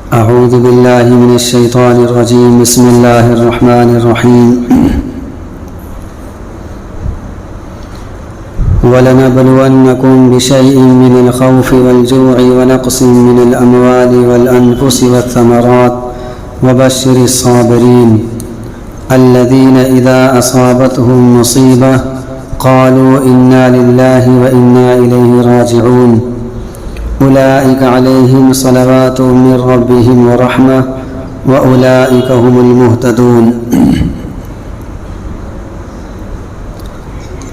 أعوذ بالله من الشيطان الرجيم. بسم الله الرحمن الرحيم. وَلَنَبْلُوَنَّكُمْ بِشَيْءٍ مِّنَ الْخَوْفِ وَالْجُوعِ وَنَقْصٍ مِّنَ الْأَمْوَالِ وَالْأَنفُسِ وَالثَّمَرَاتِ وَبَشِّرِ الصَّابِرِينَ الَّذِينَ إِذَا أَصَابَتْهُم مُّصِيبَةٌ قَالُوا إِنَّا لِلَّهِ وَإِنَّا إِلَيْهِ رَاجِعُونَ أُولَٰئِكَ عَلَيْهِمْ صَلَوَاتٌ مِّن رَّبِّهِمْ وَرَحْمَةٌ وَأُولَٰئِكَ هُمُ الْمُهْتَدُونَ.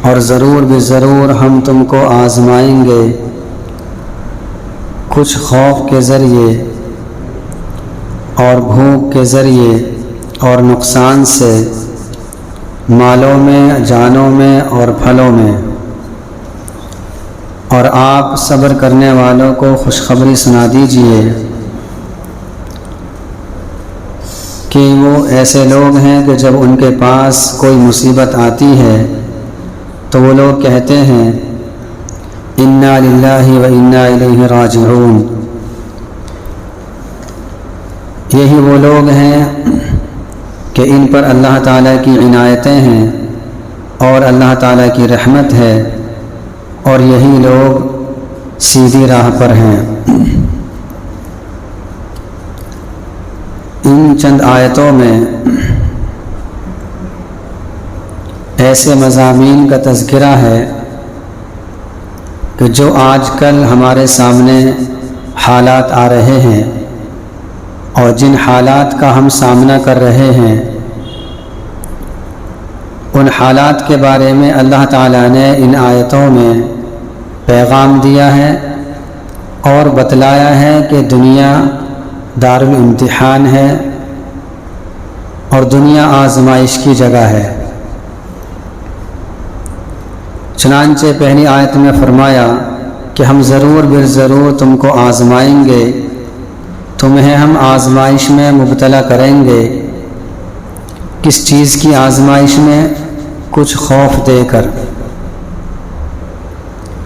اور ضرور بے ضرور ہم تم کو آزمائیں گے کچھ خوف کے ذریعے اور بھوک کے ذریعے اور نقصان سے، مالوں میں، جانوں میں اور پھلوں میں، اور آپ صبر کرنے والوں کو خوشخبری سنا دیجئے کہ وہ ایسے لوگ ہیں کہ جب ان کے پاس کوئی مصیبت آتی ہے تو وہ لوگ کہتے ہیں انا للہ و انا الیہ راجعون. یہی وہ لوگ ہیں کہ ان پر اللہ تعالیٰ کی عنایتیں ہیں اور اللہ تعالیٰ کی رحمت ہے، اور یہی لوگ سیدھی راہ پر ہیں. ان چند آیتوں میں ایسے مضامین کا تذکرہ ہے کہ جو آج کل ہمارے سامنے حالات آ رہے ہیں اور جن حالات کا ہم سامنا کر رہے ہیں، ان حالات کے بارے میں اللہ تعالیٰ نے ان آیتوں میں پیغام دیا ہے اور بتلایا ہے کہ دنیا دارالامتحان ہے اور دنیا آزمائش کی جگہ ہے. چنانچہ پہلی آیت میں فرمایا کہ ہم ضرور ضرور تم کو آزمائیں گے، تمہیں ہم آزمائش میں مبتلا کریں گے. کس چیز کی آزمائش میں؟ کچھ خوف دے کر،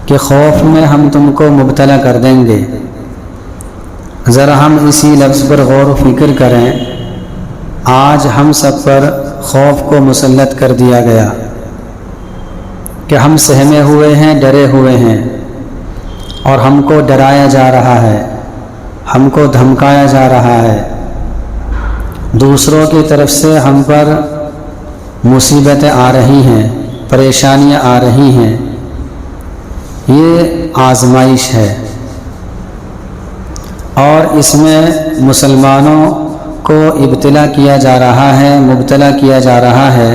کہ خوف میں ہم تم کو مبتلا کر دیں گے. ذرا ہم اسی لفظ پر غور و فکر کریں. آج ہم سب پر خوف کو مسلط کر دیا گیا کہ ہم سہمے ہوئے ہیں، ڈرے ہوئے ہیں، اور ہم کو ڈرایا جا رہا ہے، ہم کو دھمکایا جا رہا ہے. دوسروں کی طرف سے ہم پر مصیبتیں آ رہی ہیں، پریشانیاں آ رہی ہیں. یہ آزمائش ہے، اور اس میں مسلمانوں کو ابتلا کیا جا رہا ہے، مبتلا کیا جا رہا ہے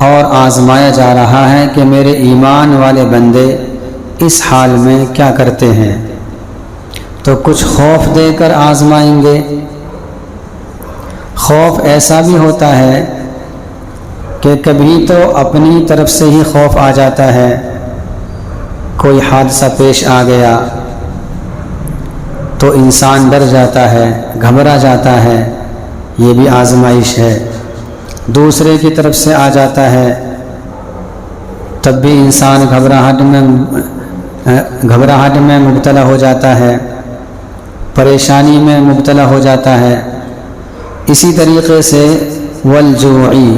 اور آزمایا جا رہا ہے کہ میرے ایمان والے بندے اس حال میں کیا کرتے ہیں. تو کچھ خوف دے کر آزمائیں گے. خوف ایسا بھی ہوتا ہے کہ کبھی تو اپنی طرف سے ہی خوف آ جاتا ہے، کوئی حادثہ پیش آ گیا تو انسان ڈر جاتا ہے، گھبرا جاتا ہے، یہ بھی آزمائش ہے. دوسرے کی طرف سے آ جاتا ہے تب بھی انسان گھبراہٹ میں مبتلا ہو جاتا ہے، پریشانی میں مبتلا ہو جاتا ہے. اسی طریقے سے والجوعی،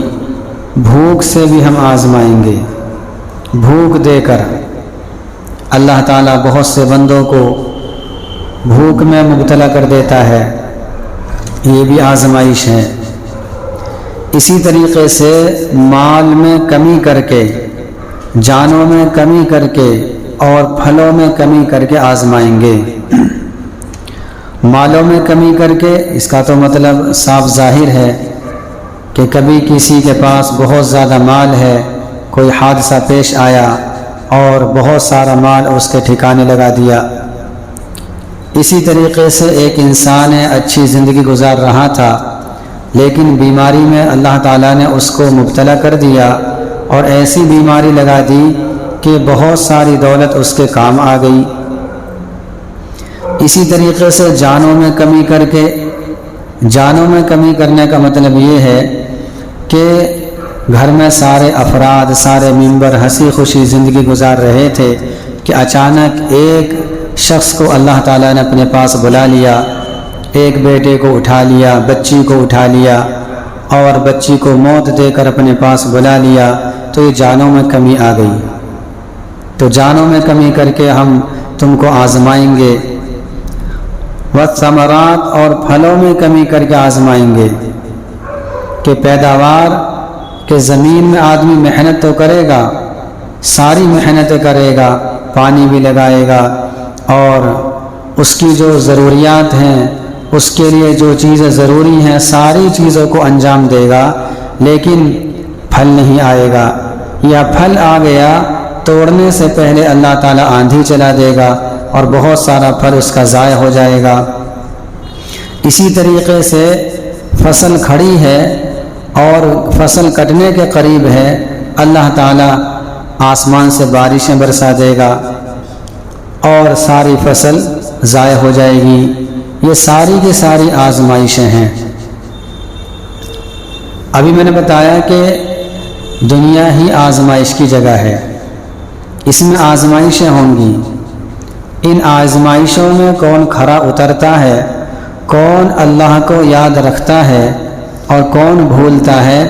بھوک سے بھی ہم آزمائیں گے. بھوک دے کر اللہ تعالیٰ بہت سے بندوں کو بھوک میں مبتلا کر دیتا ہے، یہ بھی آزمائش ہے. اسی طریقے سے مال میں کمی کر کے، جانوں میں کمی کر کے اور پھلوں میں کمی کر کے آزمائیں گے. مالوں میں کمی کر کے، اس کا تو مطلب صاف ظاہر ہے کہ کبھی کسی کے پاس بہت زیادہ مال ہے، کوئی حادثہ پیش آیا اور بہت سارا مال اس کے ٹھکانے لگا دیا. اسی طریقے سے ایک انسان اچھی زندگی گزار رہا تھا لیکن بیماری میں اللہ تعالیٰ نے اس کو مبتلا کر دیا اور ایسی بیماری لگا دی کہ بہت ساری دولت اس کے کام آ گئی. اسی طریقے سے جانوں میں کمی کر کے، جانوں میں کمی کرنے کا مطلب یہ ہے کہ گھر میں سارے افراد، سارے ممبر ہنسی خوشی زندگی گزار رہے تھے کہ اچانک ایک شخص کو اللہ تعالیٰ نے اپنے پاس بلا لیا، ایک بیٹے کو اٹھا لیا، بچی کو اٹھا لیا اور بچی کو موت دے کر اپنے پاس بلا لیا، تو یہ جانوں میں کمی آ گئی۔ تو جانوں میں کمی کر کے ہم تم کو آزمائیں گے، والثمرات اور پھلوں میں کمی کر کے آزمائیں گے کہ پیداوار کہ زمین میں آدمی محنت تو کرے گا، ساری محنتیں کرے گا، پانی بھی لگائے گا اور اس کی جو ضروریات ہیں، اس کے لیے جو چیزیں ضروری ہیں ساری چیزوں کو انجام دے گا، لیکن پھل نہیں آئے گا، یا پھل آ گیا توڑنے سے پہلے اللہ تعالیٰ آندھی چلا دے گا اور بہت سارا پھل اس کا ضائع ہو جائے گا۔ اسی طریقے سے فصل کھڑی ہے اور فصل کٹنے کے قریب ہے، اللہ تعالیٰ آسمان سے بارشیں برسا دے گا اور ساری فصل ضائع ہو جائے گی۔ یہ ساری کی ساری آزمائشیں ہیں۔ ابھی میں نے بتایا کہ دنیا ہی آزمائش کی جگہ ہے، اس میں آزمائشیں ہوں گی۔ ان آزمائشوں میں کون کھرا اترتا ہے، کون اللہ کو یاد رکھتا ہے اور کون بھولتا ہے،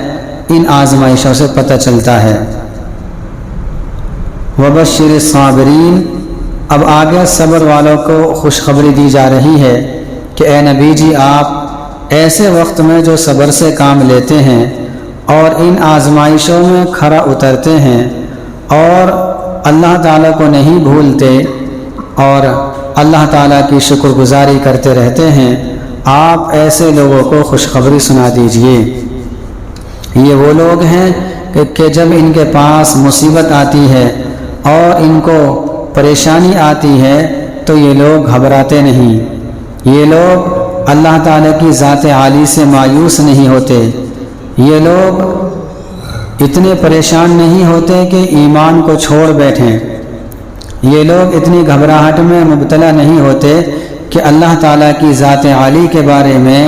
ان آزمائشوں سے پتہ چلتا ہے۔ وبشر الصابرین، اب آگے صبر والوں کو خوشخبری دی جا رہی ہے کہ اے نبی جی، آپ ایسے وقت میں جو صبر سے کام لیتے ہیں اور ان آزمائشوں میں کھرا اترتے ہیں اور اللہ تعالیٰ کو نہیں بھولتے اور اللہ تعالیٰ کی شکر گزاری کرتے رہتے ہیں، آپ ایسے لوگوں کو خوشخبری سنا دیجئے۔ یہ وہ لوگ ہیں کہ جب ان کے پاس مصیبت آتی ہے اور ان کو پریشانی آتی ہے تو یہ لوگ گھبراتے نہیں، یہ لوگ اللہ تعالیٰ کی ذات عالی سے مایوس نہیں ہوتے، یہ لوگ اتنے پریشان نہیں ہوتے کہ ایمان کو چھوڑ بیٹھیں، یہ لوگ اتنی گھبراہٹ میں مبتلا نہیں ہوتے کہ اللہ تعالیٰ کی ذات عالی کے بارے میں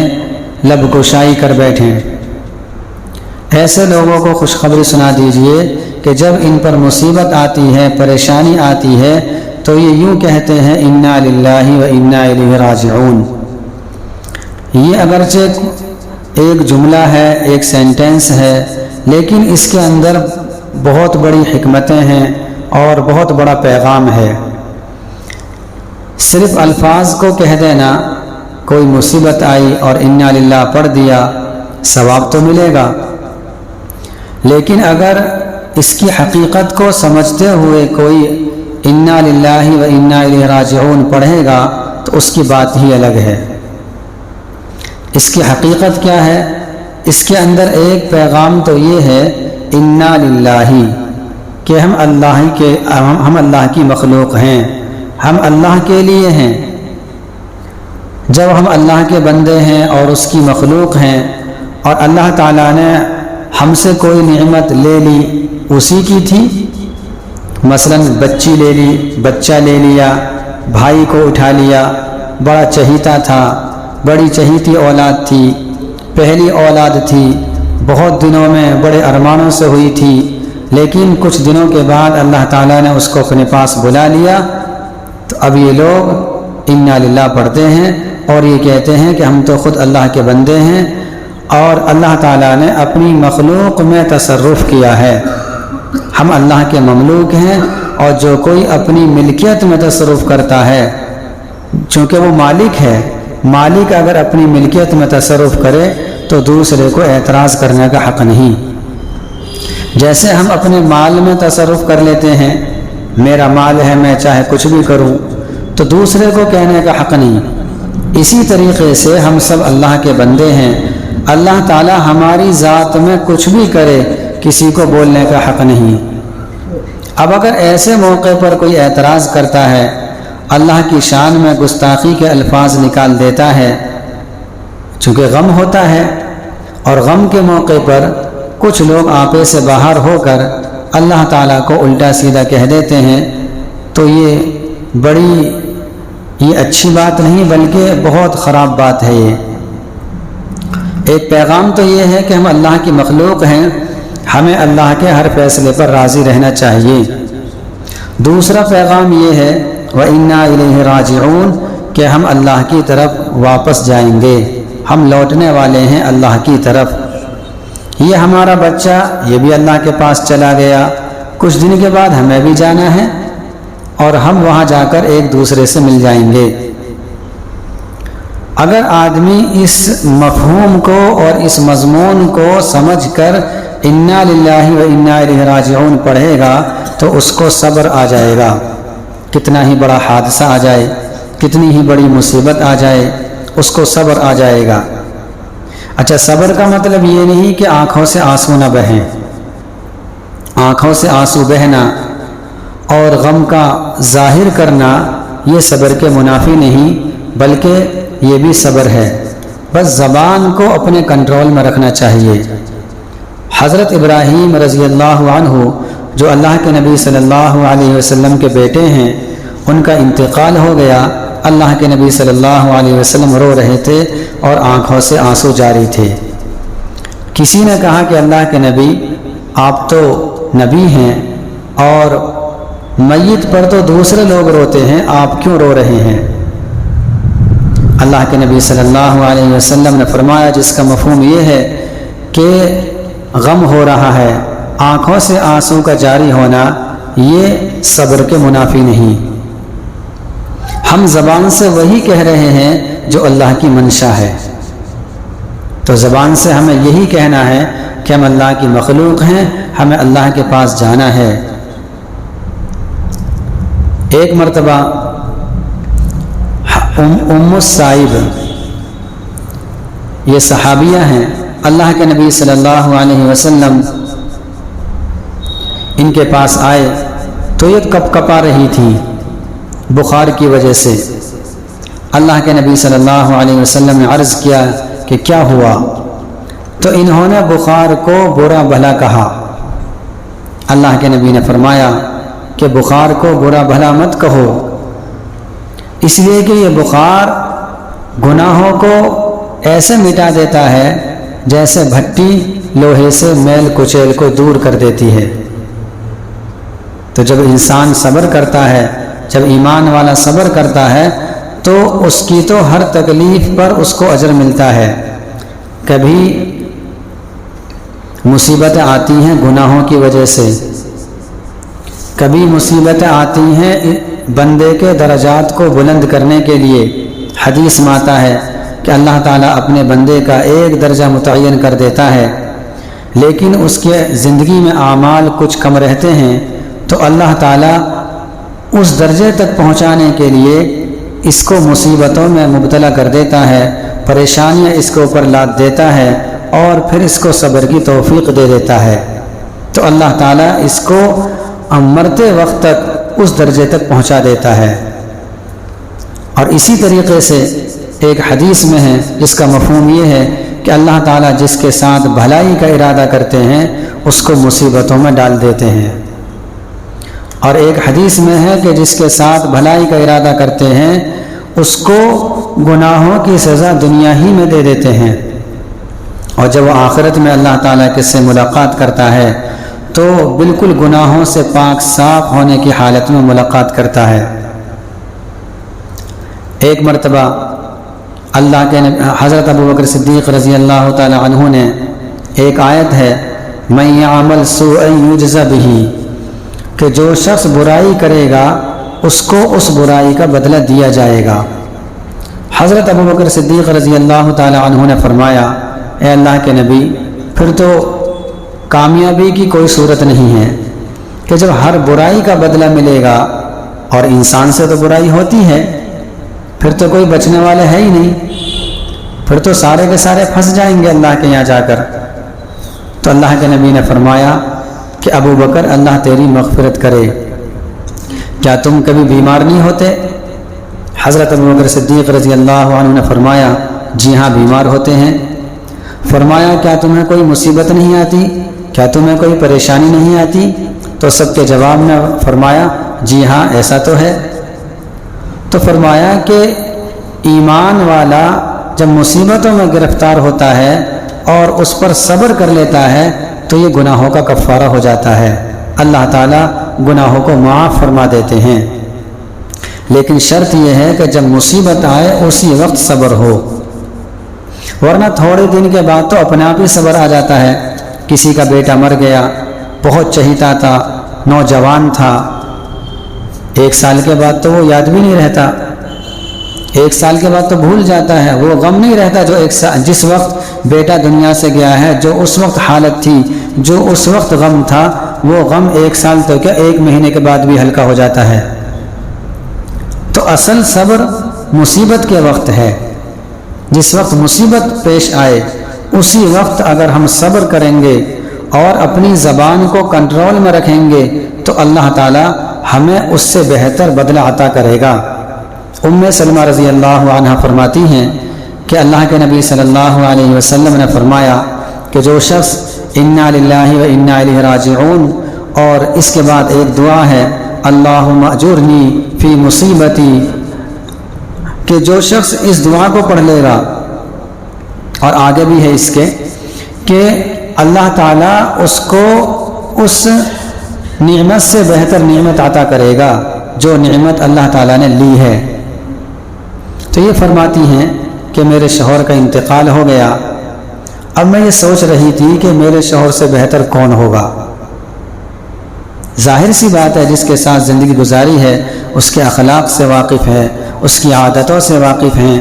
لب گشائی کر بیٹھیں۔ ایسے لوگوں کو خوشخبری سنا دیجئے کہ جب ان پر مصیبت آتی ہے، پریشانی آتی ہے، تو یہ یوں کہتے ہیں انا للہ و انا الیہ راجعون۔ یہ اگرچہ ایک جملہ ہے، ایک سینٹنس ہے، لیکن اس کے اندر بہت بڑی حکمتیں ہیں اور بہت بڑا پیغام ہے۔ صرف الفاظ کو کہہ دینا، کوئی مصیبت آئی اور انا للہ پڑھ دیا، ثواب تو ملے گا، لیکن اگر اس کی حقیقت کو سمجھتے ہوئے کوئی انا للہ و انا الیہ راجعون پڑھے گا تو اس کی بات ہی الگ ہے۔ اس کی حقیقت کیا ہے؟ اس کے اندر ایک پیغام تو یہ ہے انا للہ، کہ ہم اللہ کی مخلوق ہیں، ہم اللہ کے لیے ہیں۔ جب ہم اللہ کے بندے ہیں اور اس کی مخلوق ہیں اور اللہ تعالیٰ نے ہم سے کوئی نعمت لے لی، اسی کی تھی، مثلا بچی لے لی، بچہ لے لیا، بھائی کو اٹھا لیا، بڑا چہیتا تھا، بڑی چہیتی اولاد تھی، پہلی اولاد تھی، بہت دنوں میں بڑے ارمانوں سے ہوئی تھی، لیکن کچھ دنوں کے بعد اللہ تعالیٰ نے اس کو اپنے پاس بلا لیا، تو اب یہ لوگ انا للہ پڑھتے ہیں اور یہ کہتے ہیں کہ ہم تو خود اللہ کے بندے ہیں اور اللہ تعالیٰ نے اپنی مخلوق میں تصرف کیا ہے، ہم اللہ کے مملوک ہیں، اور جو کوئی اپنی ملکیت میں تصرف کرتا ہے، چونکہ وہ مالک ہے، مالک اگر اپنی ملکیت میں تصرف کرے تو دوسرے کو اعتراض کرنے کا حق نہیں۔ جیسے ہم اپنے مال میں تصرف کر لیتے ہیں، میرا مال ہے، میں چاہے کچھ بھی کروں، تو دوسرے کو کہنے کا حق نہیں۔ اسی طریقے سے ہم سب اللہ کے بندے ہیں، اللہ تعالیٰ ہماری ذات میں کچھ بھی کرے، کسی کو بولنے کا حق نہیں۔ اب اگر ایسے موقع پر کوئی اعتراض کرتا ہے، اللہ کی شان میں گستاخی کے الفاظ نکال دیتا ہے، چونکہ غم ہوتا ہے، اور غم کے موقع پر کچھ لوگ آپے سے باہر ہو کر اللہ تعالیٰ کو الٹا سیدھا کہہ دیتے ہیں، تو یہ اچھی بات نہیں بلکہ بہت خراب بات ہے۔ یہ ایک پیغام تو یہ ہے کہ ہم اللہ کی مخلوق ہیں، ہمیں اللہ کے ہر فیصلے پر راضی رہنا چاہیے۔ دوسرا پیغام یہ ہے وَإِنَّا إِلَيْهِ رَاجِعُونَ، کہ ہم اللہ کی طرف واپس جائیں گے، ہم لوٹنے والے ہیں اللہ کی طرف۔ یہ ہمارا بچہ یہ بھی اللہ کے پاس چلا گیا، کچھ دن کے بعد ہمیں بھی جانا ہے اور ہم وہاں جا کر ایک دوسرے سے مل جائیں گے۔ اگر آدمی اس مفہوم کو اور اس مضمون کو سمجھ کر انا للہ و انا الیہ راجعون پڑھے گا تو اس کو صبر آ جائے گا۔ کتنا ہی بڑا حادثہ آ جائے، کتنی ہی بڑی مصیبت آ جائے، اس کو صبر آ جائے گا۔ اچھا، صبر کا مطلب یہ نہیں کہ آنکھوں سے آنسو نہ بہیں، آنکھوں سے آنسو بہنا اور غم کا ظاہر کرنا یہ صبر کے منافی نہیں، بلکہ یہ بھی صبر ہے، بس زبان کو اپنے کنٹرول میں رکھنا چاہیے۔ حضرت ابراہیم رضی اللہ عنہ جو اللہ کے نبی صلی اللہ علیہ وسلم کے بیٹے ہیں، ان کا انتقال ہو گیا۔ اللہ کے نبی صلی اللہ علیہ وسلم رو رہے تھے اور آنکھوں سے آنسو جاری تھے۔ کسی نے کہا کہ اللہ کے نبی، آپ تو نبی ہیں اور میت پر تو دوسرے لوگ روتے ہیں، آپ کیوں رو رہے ہیں؟ اللہ کے نبی صلی اللہ علیہ وسلم نے فرمایا، جس کا مفہوم یہ ہے کہ غم ہو رہا ہے، آنکھوں سے آنسو کا جاری ہونا یہ صبر کے منافی نہیں۔ ہم زبان سے وہی کہہ رہے ہیں جو اللہ کی منشا ہے، تو زبان سے ہمیں یہی کہنا ہے کہ ہم اللہ کی مخلوق ہیں، ہمیں اللہ کے پاس جانا ہے۔ ایک مرتبہ ام السائب، یہ صحابیہ ہیں، اللہ کے نبی صلی اللہ علیہ وسلم ان کے پاس آئے تو یہ کپ کپا رہی تھی بخار کی وجہ سے۔ اللہ کے نبی صلی اللہ علیہ وسلم نے عرض کیا کہ کیا ہوا؟ تو انہوں نے بخار کو برا بھلا کہا۔ اللہ کے نبی نے فرمایا کہ بخار کو برا بھلا مت کہو، اس لیے کہ یہ بخار گناہوں کو ایسے مٹا دیتا ہے جیسے بھٹی لوہے سے میل کچیل کو دور کر دیتی ہے۔ تو جب انسان صبر کرتا ہے، جب ایمان والا صبر کرتا ہے تو اس کی تو ہر تکلیف پر اس کو اجر ملتا ہے۔ کبھی مصیبتیں آتی ہیں گناہوں کی وجہ سے، کبھی مصیبتیں آتی ہیں بندے کے درجات کو بلند کرنے کے لیے۔ حدیث میں آتا ہے کہ اللہ تعالیٰ اپنے بندے کا ایک درجہ متعین کر دیتا ہے، لیکن اس کے زندگی میں اعمال کچھ کم رہتے ہیں تو اللہ تعالیٰ اس درجے تک پہنچانے کے لیے اس کو مصیبتوں میں مبتلا کر دیتا ہے، پریشانیاں اس کے اوپر لاد دیتا ہے اور پھر اس کو صبر کی توفیق دے دیتا ہے۔ تو اللہ تعالیٰ اس کو مرتے وقت تک اس درجے تک پہنچا دیتا ہے۔ اور اسی طریقے سے ایک حدیث میں ہے جس کا مفہوم یہ ہے کہ اللہ تعالیٰ جس کے ساتھ بھلائی کا ارادہ کرتے ہیں اس کو مصیبتوں میں ڈال دیتے ہیں، اور ایک حدیث میں ہے کہ جس کے ساتھ بھلائی کا ارادہ کرتے ہیں اس کو گناہوں کی سزا دنیا ہی میں دے دیتے ہیں، اور جب وہ آخرت میں اللہ تعالیٰ کے سے ملاقات کرتا ہے تو بالکل گناہوں سے پاک صاف ہونے کی حالت میں ملاقات کرتا ہے۔ ایک مرتبہ اللہ کے حضرت ابوبکر صدیق رضی اللہ تعالی عنہ نے، ایک آیت ہے من یعمل سوءا یجز بہ، کہ جو شخص برائی کرے گا اس کو اس برائی کا بدلہ دیا جائے گا۔ حضرت ابوبکر صدیق رضی اللہ تعالی عنہ نے فرمایا، اے اللہ کے نبی، پھر تو کامیابی کی کوئی صورت نہیں ہے کہ جب ہر برائی کا بدلہ ملے گا، اور انسان سے تو برائی ہوتی ہے، پھر تو کوئی بچنے والے ہے ہی نہیں، پھر تو سارے کے سارے پھنس جائیں گے اللہ کے یہاں جا کر۔ تو اللہ کے نبی نے فرمایا کہ ابو بکر اللہ تیری مغفرت کرے، کیا تم کبھی بیمار نہیں ہوتے؟ حضرت ابو بکر صدیق رضی اللہ عنہ نے فرمایا، جی ہاں بیمار ہوتے ہیں۔ فرمایا کیا تمہیں کوئی مصیبت نہیں آتی؟ کیا تمہیں کوئی پریشانی نہیں آتی؟ تو سب کے جواب میں فرمایا، جی ہاں ایسا تو ہے۔ تو فرمایا کہ ایمان والا جب مصیبتوں میں گرفتار ہوتا ہے اور اس پر صبر کر لیتا ہے تو یہ گناہوں کا کفارہ ہو جاتا ہے، اللہ تعالیٰ گناہوں کو معاف فرما دیتے ہیں۔ لیکن شرط یہ ہے کہ جب مصیبت آئے اسی وقت صبر ہو، ورنہ تھوڑے دن کے بعد تو اپنے آپ ہی صبر آ جاتا ہے۔ کسی کا بیٹا مر گیا، بہت چہیتا تھا، نوجوان تھا، 1 سال کے بعد تو وہ یاد بھی نہیں رہتا، 1 سال کے بعد تو بھول جاتا ہے، وہ غم نہیں رہتا جو جس وقت بیٹا دنیا سے گیا ہے، جو اس وقت حالت تھی، جو اس وقت غم تھا، وہ غم 1 سال تو کیا 1 مہینے کے بعد بھی ہلکا ہو جاتا ہے۔ تو اصل صبر مصیبت کے وقت ہے، جس وقت مصیبت پیش آئے اسی وقت اگر ہم صبر کریں گے اور اپنی زبان کو کنٹرول میں رکھیں گے تو اللہ تعالی ہمیں اس سے بہتر بدلہ عطا کرے گا۔ سلمہ رضی اللہ عنہ فرماتی ہیں کہ اللہ کے نبی صلی اللہ علیہ وسلم نے فرمایا کہ جو شخص انا للہ و انا الیہ راجعون اور اس کے بعد ایک دعا ہے اللہم اجرنی فی مصیبتی، کہ جو شخص اس دعا کو پڑھ لے گا، اور آگے بھی ہے اس کے کہ اللہ تعالیٰ اس کو اس نعمت سے بہتر نعمت عطا کرے گا جو نعمت اللہ تعالیٰ نے لی ہے۔ تو یہ فرماتی ہیں کہ میرے شوہر کا انتقال ہو گیا، اب میں یہ سوچ رہی تھی کہ میرے شوہر سے بہتر کون ہوگا۔ ظاہر سی بات ہے جس کے ساتھ زندگی گزاری ہے اس کے اخلاق سے واقف ہے، اس کی عادتوں سے واقف ہیں،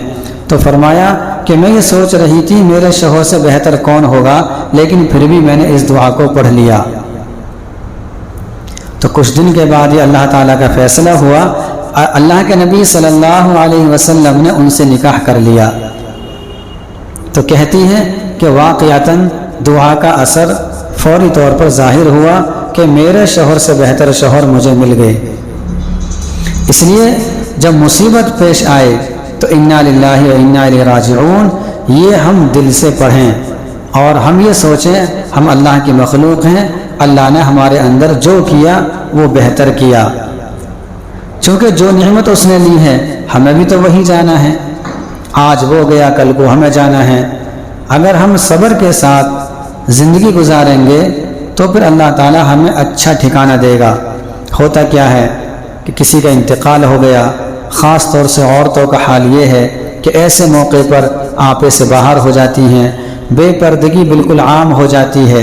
تو فرمایا کہ میں یہ سوچ رہی تھی میرے شوہر سے بہتر کون ہوگا، لیکن پھر بھی میں نے اس دعا کو پڑھ لیا۔ تو کچھ دن کے بعد یہ اللہ تعالیٰ کا فیصلہ ہوا، اللہ کے نبی صلی اللہ علیہ وسلم نے ان سے نکاح کر لیا۔ تو کہتی ہیں کہ واقعتاً دعا کا اثر فوری طور پر ظاہر ہوا کہ میرے شوہر سے بہتر شوہر مجھے مل گئے۔ اس لیے جب مصیبت پیش آئے تو انا للہ و انا الیہ راجعون یہ ہم دل سے پڑھیں اور ہم یہ سوچیں ہم اللہ کی مخلوق ہیں، اللہ نے ہمارے اندر جو کیا وہ بہتر کیا، چونکہ جو نعمت اس نے لی ہے ہمیں بھی تو وہی جانا ہے، آج وہ گیا کل کو ہمیں جانا ہے۔ اگر ہم صبر کے ساتھ زندگی گزاریں گے تو پھر اللہ تعالی ہمیں اچھا ٹھکانہ دے گا۔ ہوتا کیا ہے کہ کسی کا انتقال ہو گیا، خاص طور سے عورتوں کا حال یہ ہے کہ ایسے موقع پر آپے سے باہر ہو جاتی ہیں، بے پردگی بالکل عام ہو جاتی ہے،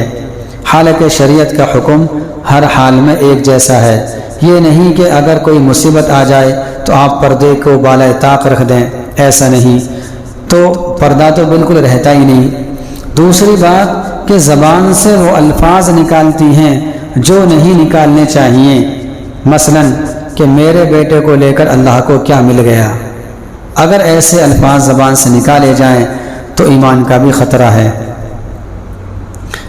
حالانکہ شریعت کا حکم ہر حال میں ایک جیسا ہے۔ یہ نہیں کہ اگر کوئی مصیبت آ جائے تو آپ پردے کو بالائے طاق رکھ دیں، ایسا نہیں، تو پردہ تو بالکل رہتا ہی نہیں۔ دوسری بات کہ زبان سے وہ الفاظ نکالتی ہیں جو نہیں نکالنے چاہیے، مثلاً کہ میرے بیٹے کو لے کر اللہ کو کیا مل گیا، اگر ایسے الفاظ زبان سے نکالے جائیں تو ایمان کا بھی خطرہ ہے۔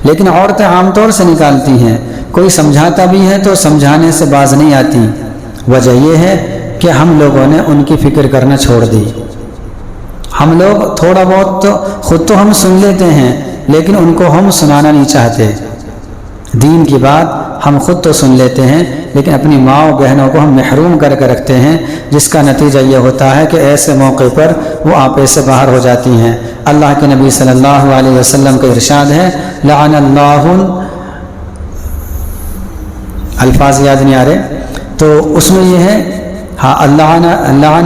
لیکن عورتیں عام طور سے نکالتی ہیں، کوئی سمجھاتا بھی ہے تو سمجھانے سے باز نہیں آتی۔ وجہ یہ ہے کہ ہم لوگوں نے ان کی فکر کرنا چھوڑ دی۔ ہم لوگ تھوڑا بہت تو خود تو ہم سن لیتے ہیں لیکن ان کو ہم سنانا نہیں چاہتے۔ دین کی بات ہم خود تو سن لیتے ہیں لیکن اپنی ماں و بہنوں کو ہم محروم کر کے رکھتے ہیں، جس کا نتیجہ یہ ہوتا ہے کہ ایسے موقع پر وہ آپے سے باہر ہو جاتی ہیں۔ اللہ کے نبی صلی اللہ علیہ وسلم کا ارشاد ہے لعن اللہ، الفاظ یاد نہیں آ رہے تو اس میں یہ ہے لعن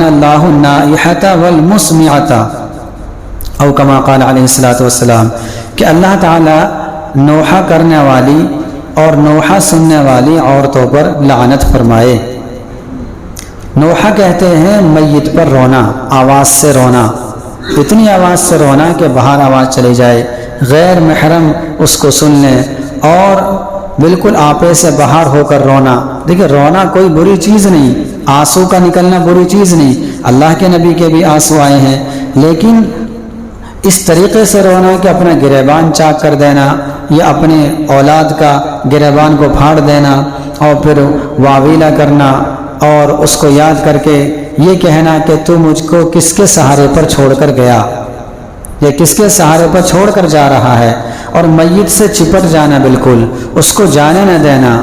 اللہ النائحۃ والمسمعۃ او کما قال علیہ الصلوۃ والسلام، کہ اللہ تعالی نوحہ کرنے والی اور نوحہ سننے والی عورتوں پر لعنت فرمائے۔ نوحہ کہتے ہیں میت پر رونا، آواز سے رونا، اتنی آواز سے رونا کہ باہر آواز چلی جائے، غیر محرم اس کو سن لیں، اور بالکل آپے سے باہر ہو کر رونا۔ دیکھیں رونا کوئی بری چیز نہیں، آنسو کا نکلنا بری چیز نہیں، اللہ کے نبی کے بھی آنسو آئے ہیں، لیکن اس طریقے سے رونا کہ اپنا گریبان چاک کر دینا یا اپنے اولاد کا گریبان کو پھاڑ دینا اور پھر واویلا کرنا اور اس کو یاد کر کے یہ کہنا کہ تو مجھ کو کس کے سہارے پر چھوڑ کر گیا، یہ کس کے سہارے پر چھوڑ کر جا رہا ہے، اور میت سے چپٹ جانا، بالکل اس کو جانے نہ دینا۔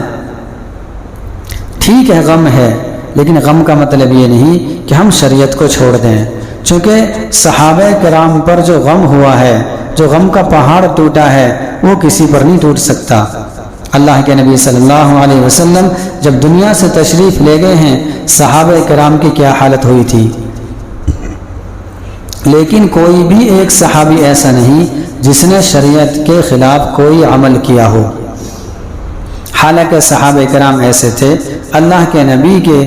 ٹھیک ہے غم ہے، لیکن غم کا مطلب یہ نہیں کہ ہم شریعت کو چھوڑ دیں، چونکہ صحابہ کرام پر جو غم ہوا ہے، جو غم کا پہاڑ ٹوٹا ہے، وہ کسی پر نہیں ٹوٹ سکتا۔ اللہ کے نبی صلی اللہ علیہ وسلم جب دنیا سے تشریف لے گئے ہیں، صحابہ کرام کی کیا حالت ہوئی تھی، لیکن کوئی بھی ایک صحابی ایسا نہیں جس نے شریعت کے خلاف کوئی عمل کیا ہو۔ حالانکہ صحابہ کرام ایسے تھے، اللہ کے نبی کے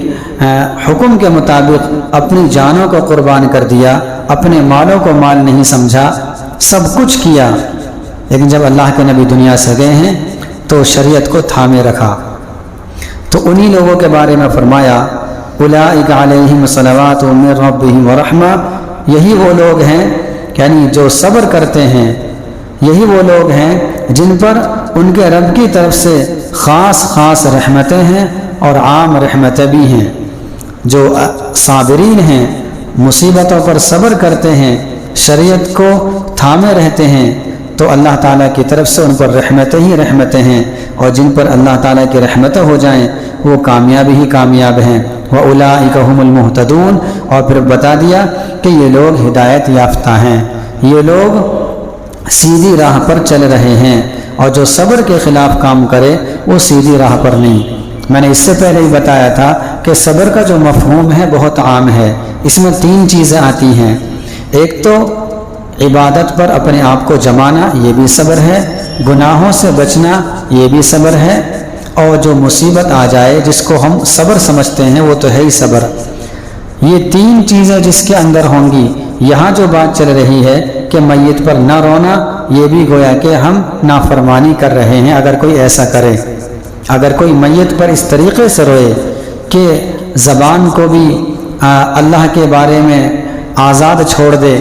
حکم کے مطابق اپنی جانوں کو قربان کر دیا، اپنے مالوں کو مال نہیں سمجھا، سب کچھ کیا، لیکن جب اللہ کے نبی دنیا سے گئے ہیں تو شریعت کو تھامے رکھا۔ تو انہی لوگوں کے بارے میں فرمایا اولئک علیہم صلوات من ربہم ورحمہ، یہی وہ لوگ ہیں، یعنی جو صبر کرتے ہیں، یہی وہ لوگ ہیں جن پر ان کے رب کی طرف سے خاص رحمتیں ہیں اور عام رحمتیں بھی ہیں۔ جو صابرین ہیں، مصیبتوں پر صبر کرتے ہیں، شریعت کو تھامے رہتے ہیں، تو اللہ تعالیٰ کی طرف سے ان پر رحمتیں ہی رحمتیں ہیں، اور جن پر اللہ تعالیٰ کی رحمتیں ہو جائیں وہ کامیابی ہی کامیاب ہیں۔ وَأُولَئِكَ هُمُ الْمُهْتَدُونَ، اور پھر بتا دیا کہ یہ لوگ ہدایت یافتہ ہیں، یہ لوگ سیدھی راہ پر چل رہے ہیں، اور جو صبر کے خلاف کام کرے وہ سیدھی راہ پر نہیں۔ میں نے اس سے پہلے ہی بتایا تھا کہ صبر کا جو مفہوم ہے بہت عام ہے، اس میں 3 چیزیں آتی ہیں۔ ایک تو عبادت پر اپنے آپ کو جمانا، یہ بھی صبر ہے، گناہوں سے بچنا، یہ بھی صبر ہے، اور جو مصیبت آ جائے جس کو ہم صبر سمجھتے ہیں وہ تو ہے ہی صبر۔ یہ 3 چیزیں جس کے اندر ہوں گی، یہاں جو بات چل رہی ہے کہ میت پر نہ رونا، یہ بھی گویا کہ ہم نافرمانی کر رہے ہیں اگر کوئی ایسا کرے۔ اگر کوئی میت پر اس طریقے سے روئے کہ زبان کو بھی اللہ کے بارے میں آزاد چھوڑ دے،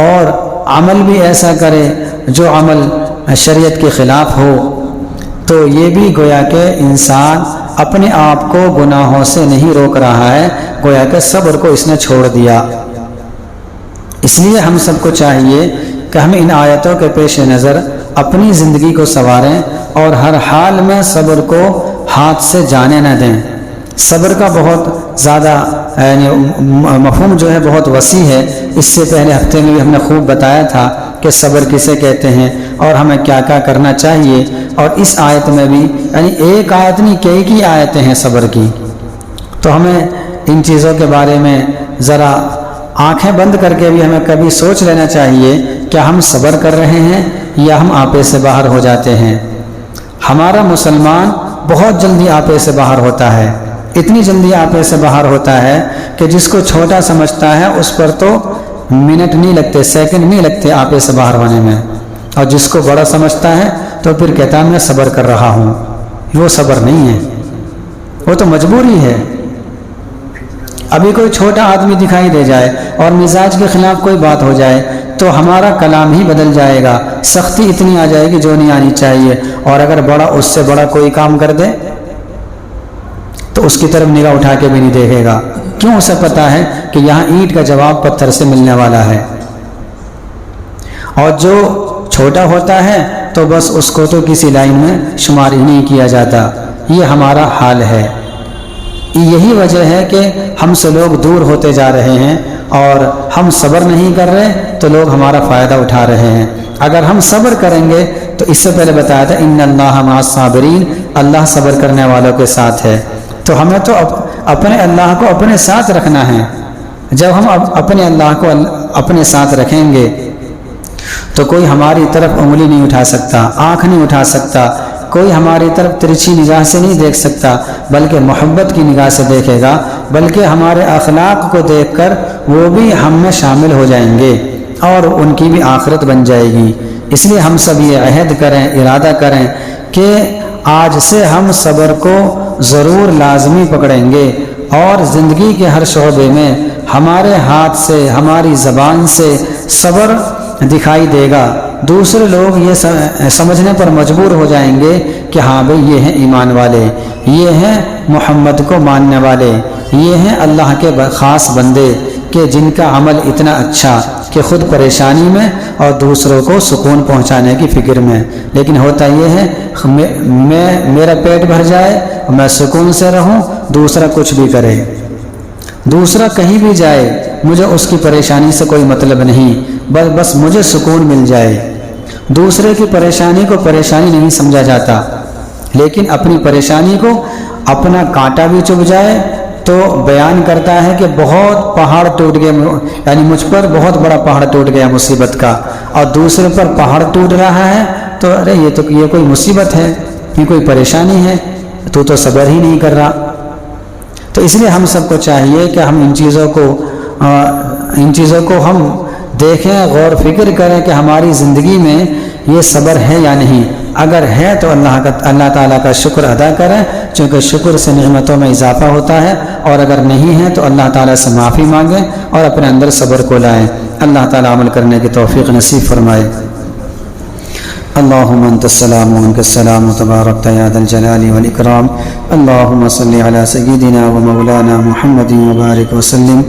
اور عمل بھی ایسا کرے جو عمل شریعت کے خلاف ہو، تو یہ بھی گویا کہ انسان اپنے آپ کو گناہوں سے نہیں روک رہا ہے، گویا کہ صبر کو اس نے چھوڑ دیا۔ اس لیے ہم سب کو چاہیے کہ ہم ان آیتوں کے پیش نظر اپنی زندگی کو سنواریں، اور ہر حال میں صبر کو ہاتھ سے جانے نہ دیں۔ صبر کا بہت زیادہ مفہوم جو ہے بہت وسیع ہے، اس سے پہلے ہفتے میں بھی ہم نے خوب بتایا تھا کہ صبر کسے کہتے ہیں اور ہمیں کیا کیا کرنا چاہیے، اور اس آیت میں بھی، یعنی ایک آیت نہیں کئی آیتیں ہیں صبر کی، تو ہمیں ان چیزوں کے بارے میں ذرا آنکھیں بند کر کے بھی ہمیں کبھی سوچ لینا چاہیے کہ ہم صبر کر رہے ہیں یا ہم آپے سے باہر ہو جاتے ہیں۔ ہمارا مسلمان بہت جلدی آپے سے باہر ہوتا ہے، اتنی جلدی آپے سے باہر ہوتا ہے کہ جس کو چھوٹا سمجھتا ہے اس پر تو منٹ نہیں لگتے، سیکنڈ نہیں لگتے آپے سے باہر ہونے میں، اور جس کو بڑا سمجھتا ہے تو پھر کہتا ہے میں صبر کر رہا ہوں۔ وہ صبر نہیں ہے، وہ تو مجبوری ہے۔ ابھی کوئی چھوٹا آدمی دکھائی دے جائے اور مزاج کے خلاف کوئی بات ہو جائے تو ہمارا کلام ہی بدل جائے گا، سختی اتنی آ جائے گی جو نہیں آنی چاہیے، اور اگر بڑا اس سے بڑا کوئی کام کر دے تو اس کی طرف نگاہ اٹھا کے بھی نہیں دیکھے گا، کیوں؟ اسے پتہ ہے کہ یہاں اینٹ کا جواب پتھر سے ملنے والا ہے۔ اور جو چھوٹا ہوتا ہے تو بس اس کو تو کسی لائن میں شمار ہی نہیں کیا جاتا۔ یہ ہمارا حال ہے، یہی وجہ ہے کہ ہم سے لوگ دور ہوتے جا رہے ہیں، اور ہم صبر نہیں کر رہے تو لوگ ہمارا فائدہ اٹھا رہے ہیں۔ اگر ہم صبر کریں گے تو اس سے پہلے بتایا تھا ان اللہ مع الصابرین، اللہ صبر کرنے والوں کے ساتھ ہے۔ تو ہمیں تو اپنے اللہ کو اپنے ساتھ رکھنا ہے۔ جب ہم اپنے اللہ کو اپنے ساتھ رکھیں گے تو کوئی ہماری طرف انگلی نہیں اٹھا سکتا، آنکھ نہیں اٹھا سکتا، کوئی ہماری طرف ترچھی نگاہ سے نہیں دیکھ سکتا، بلکہ محبت کی نگاہ سے دیکھے گا، بلکہ ہمارے اخلاق کو دیکھ کر وہ بھی ہم میں شامل ہو جائیں گے اور ان کی بھی آخرت بن جائے گی۔ اس لیے ہم سب یہ عہد کریں، ارادہ کریں کہ آج سے ہم صبر کو ضرور لازمی پکڑیں گے، اور زندگی کے ہر شعبے میں ہمارے ہاتھ سے، ہماری زبان سے صبر دکھائی دے گا۔ دوسرے لوگ یہ سمجھنے پر مجبور ہو جائیں گے کہ ہاں بھئی یہ ہیں ایمان والے، یہ ہیں محمد کو ماننے والے، یہ ہیں اللہ کے خاص بندے کہ جن کا عمل اتنا اچھا کہ خود پریشانی میں اور دوسروں کو سکون پہنچانے کی فکر میں۔ لیکن ہوتا یہ ہے میرا پیٹ بھر جائے، میں سکون سے رہوں، دوسرا کچھ بھی کرے، دوسرا کہیں بھی جائے، مجھے اس کی پریشانی سے کوئی مطلب نہیں، بس مجھے سکون مل جائے۔ دوسرے کی پریشانی کو پریشانی نہیں سمجھا جاتا، لیکن اپنی پریشانی کو اپنا کانٹا بھی چبھ جائے تو بیان کرتا ہے کہ بہت پہاڑ ٹوٹ گیا، یعنی مجھ پر بہت بڑا پہاڑ ٹوٹ گیا مصیبت کا، اور دوسرے پر پہاڑ ٹوٹ رہا ہے تو ارے یہ کوئی مصیبت ہے، یہ کوئی پریشانی ہے، تو صبر ہی نہیں کر رہا۔ تو اس لیے ہم سب کو چاہیے کہ ہم ان چیزوں کو ہم دیکھیں، غور فکر کریں کہ ہماری زندگی میں یہ صبر ہے یا نہیں۔ اگر ہے تو اللہ تعالیٰ کا شکر ادا کریں، چونکہ شکر سے نعمتوں میں اضافہ ہوتا ہے، اور اگر نہیں ہے تو اللہ تعالیٰ سے معافی مانگیں اور اپنے اندر صبر کو لائیں۔ اللہ تعالیٰ عمل کرنے کی توفیق نصیب فرمائے۔ اللهم انت السلام ومنك السلام تباركت يا ذا الجلال والاكرام۔ اللهم صل على سيدنا ومولانا محمد وبارك وسلم۔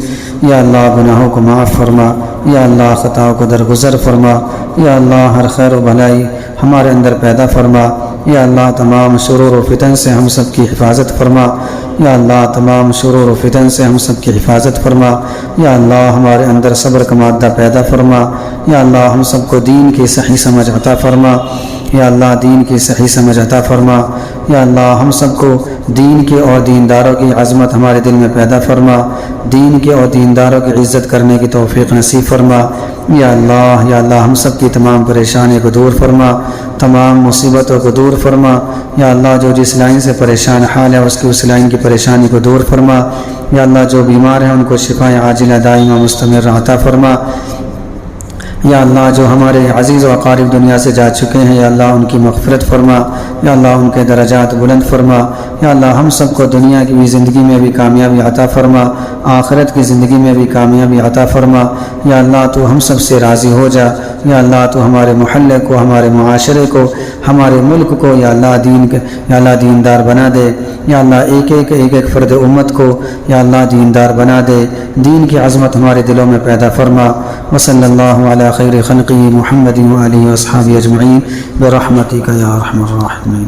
یا اللہ گناہوں کو معاف فرما، یا اللہ خطاؤں کو درگزر فرما، یا اللہ ہر خیر و بھلائی ہمارے اندر پیدا فرما، یا اللہ تمام شرور و فتن سے ہم سب کی حفاظت فرما، یا اللہ تمام شرور و فتن سے ہم سب کی حفاظت فرما، یا اللہ ہمارے اندر صبر کا مادہ پیدا فرما، یا اللہ ہم سب کو دین کی صحیح سمجھ عطا فرما، یا اللہ دین کی صحیح سمجھ عطا فرما، یا اللہ ہم سب کو دین کے اور دینداروں کی عظمت ہمارے دل میں پیدا فرما، دین کے اور دینداروں کی عزت کرنے کی توفیق نصیب فرما، یا اللہ ہم سب کی تمام پریشانی کو دور فرما، تمام مصیبتوں کو دور فرما، یا اللہ جو جس لائن سے پریشان حال ہے اس کی اس لائن کی پریشانی کو دور فرما، یا اللہ جو بیمار ہیں ان کو شفائے عاجلہ دائمہ مستمر عطا فرما، یا اللہ جو ہمارے عزیز و اقارب دنیا سے جا چکے ہیں یا اللہ ان کی مغفرت فرما، یا اللہ ان کے درجات بلند فرما، یا اللہ ہم سب کو دنیا کی بھی زندگی میں بھی کامیابی عطا فرما، آخرت کی زندگی میں بھی کامیابی عطا فرما، یا اللہ تو ہم سب سے راضی ہو جا، یا اللہ تو ہمارے محلے کو، ہمارے معاشرے کو، ہمارے ملک کو یا اللہ دیندار بنا دے، یا اللہ ایک فرد امت کو یا اللہ دیندار بنا دے، دین کی عظمت ہمارے دلوں میں پیدا فرما۔ وصلی اللہ علی خیر خلقہ محمد وآلہ واصحابہ اجمعین برحمتک یا ارحم الراحمین۔